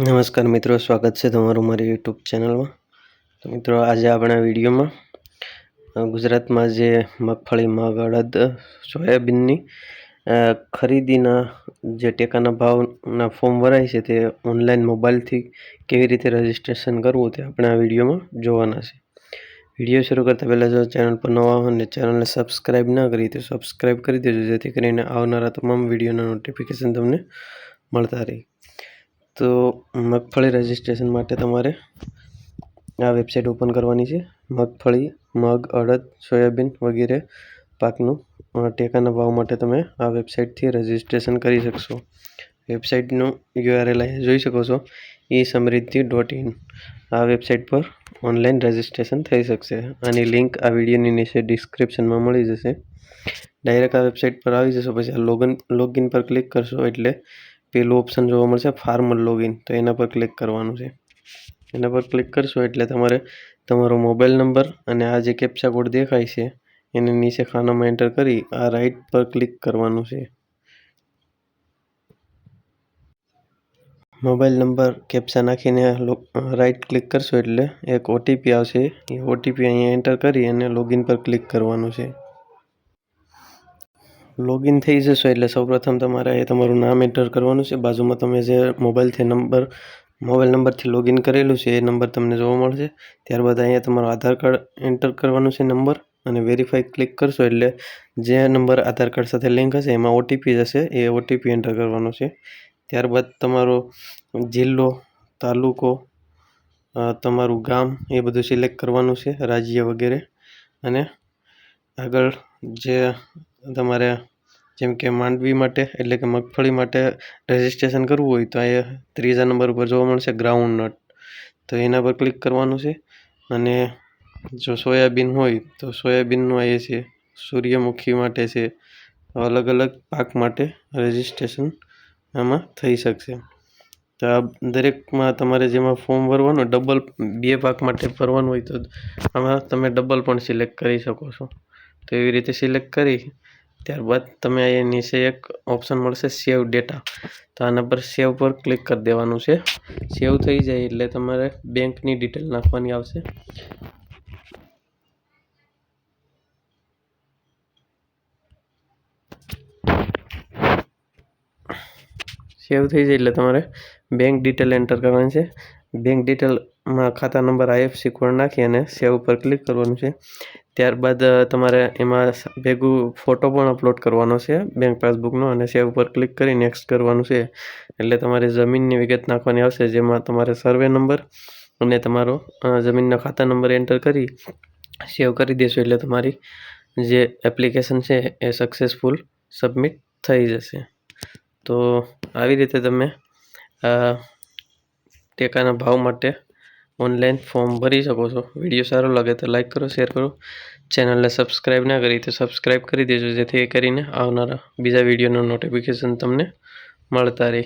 નમસ્કાર મિત્રો, સ્વાગત છે તમારું મારી યુટ્યુબ ચેનલમાં। તો મિત્રો, આજે આપણા વિડીયોમાં ગુજરાતમાં જે મગફળી, મગ, અડદ, સોયાબીનની ખરીદીના જે ટેકાના ભાવના ફોર્મ ભરાય છે તે ઓનલાઈન મોબાઈલથી કેવી રીતે રજીસ્ટ્રેશન કરવું તે આપણે આ વિડીયોમાં જોવાના છે। વિડીયો શરૂ કરતાં પહેલાં જો ચેનલ પર નવા હો અને ચેનલને સબસ્ક્રાઈબ ના કરી તો સબસ્ક્રાઈબ કરી દેજો, જેથી કરીને આવનારા તમામ વિડીયોના નોટિફિકેશન તમને મળતા રહે। તો મગફળી રજીસ્ટ્રેશન માટે તમારે આ વેબસાઇટ ઓપન કરવાની છે। મગફળી, મગ, અડદ, સોયાબીન વગેરે પાકનું ટેકાના ભાવ માટે તમે આ વેબસાઇટથી રજીસ્ટ્રેશન કરી શકશો। વેબસાઇટનું URL અહીં જોઈ શકો છો, eSamriddhi.in। આ વેબસાઇટ પર ઓનલાઈન રજીસ્ટ્રેશન થઈ શકશે। આની લિંક આ વિડીયોની નીચે ડિસ્ક્રિપ્શનમાં મળી જશે। ડાયરેક્ટ આ વેબસાઇટ પર આવી જશો પછી આ લોગિન પર ક્લિક કરશો એટલે પેલું ઓપ્શન જોવા મળશે, ફાર્મર લોગિન। તો એના પર ક્લિક કરવાનું છે। એના પર ક્લિક કરશો એટલે તમારે તમારો મોબાઈલ નંબર અને આ જે કેપ્ચા કોડ દેખાય છે એને નીચે ખાનામાં એન્ટર કરી આ રાઈટ પર ક્લિક કરવાનું છે। મોબાઈલ નંબર કેપ્ચા નાખીને રાઈટ ક્લિક કરશો એટલે એક ઓટીપી આવશે। એ ઓટીપી અહીંયા એન્ટર કરી અને લોગિન પર ક્લિક કરવાનું છે। લોગિન થઈ જશો એટલે સૌપ્રથમ તમારે તમારું નામ એન્ટર કરવાનું છે। બાજુમાં તમે જે મોબાઈલ નંબરથી લોગિન કરેલું છે એ નંબર તમને જોવા મળશે। ત્યારબાદ અહીંયા તમારું આધાર કાર્ડ એન્ટર કરવાનું છે નંબર, અને વેરીફાઈ ક્લિક કરશો એટલે જે નંબર આધાર કાર્ડ સાથે લિંક હશે એમાં ઓટીપી જશે, એ ઓટીપી એન્ટર કરવાનો છે। ત્યારબાદ તમારો જિલ્લો, તાલુકો, તમારું ગામ એ બધું સિલેક્ટ કરવાનું છે, રાજ્ય વગેરે। અને આગળ જે તમારે જેમ કે માંડવી માટે એટલે કે મગફળી માટે રજીસ્ટ્રેશન કરવું હોય તો અહીંયા ત્રીજા નંબર ઉપર જોવા મળશે ગ્રાઉન્ડનટ, તો એના પર ક્લિક કરવાનું છે। અને જો સોયાબીન હોય તો સોયાબીનનું અહીંયા છે, સૂર્યમુખી માટે છે, અલગ અલગ પાક માટે રજીસ્ટ્રેશન આમાં થઈ શકશે। તો આ દરેકમાં તમારે જેમાં ફોર્મ ભરવાનું બે પાક માટે ભરવાનું હોય તો આમાં તમે ડબલ પણ સિલેક્ટ કરી શકો છો। તો એવી રીતે સિલેક્ટ કરી ત્યારબાદ તમે અહીંયા નીચે એક ઓપ્શન મળશે સેવ ડેટા, તો આના પર સેવ પર ક્લિક કરી દેવાનું છે। સેવ થઈ જાય એટલે તમારે બેંકની ડિટેલ નાખવાની આવશે। સેવ થઈ જાય એટલે તમારે બેંક ડિટેલ એન્ટર કરવાની છે। બેંક ડિટેલમાં ખાતા નંબર, IFSC કોડ નાખી અને સેવ પર ક્લિક કરવાનું છે। ત્યારબાદ તમારે એમાં ભેગું ફોટો પણ અપલોડ કરવાનો છે બેંક પાસબુકનો, અને સેવ પર ક્લિક કરી નેક્સ્ટ કરવાનું છે। એટલે તમારે જમીનની વિગત નાખવાની આવશે, જેમાં તમારે સર્વે નંબર અને તમારો જમીનના ખાતા નંબર એન્ટર કરી સેવ કરી દેશો એટલે તમારી જે એપ્લિકેશન છે એ સક્સેસફુલ સબમિટ થઈ જશે। તો આવી રીતે તમે ટેકાના ભાવ માટે ઓનલાઈન ફોર્મ ભરી શકો છો। વિડીયો સારો લાગે તો લાઈક કરો, શેર કરો। ચેનલને સબસ્ક્રાઈબ ના કરી તો સબસ્ક્રાઈબ કરી દેજો, જેથી કરીને આવનારા બીજા વિડીયોનું નોટિફિકેશન તમને મળતા રહે।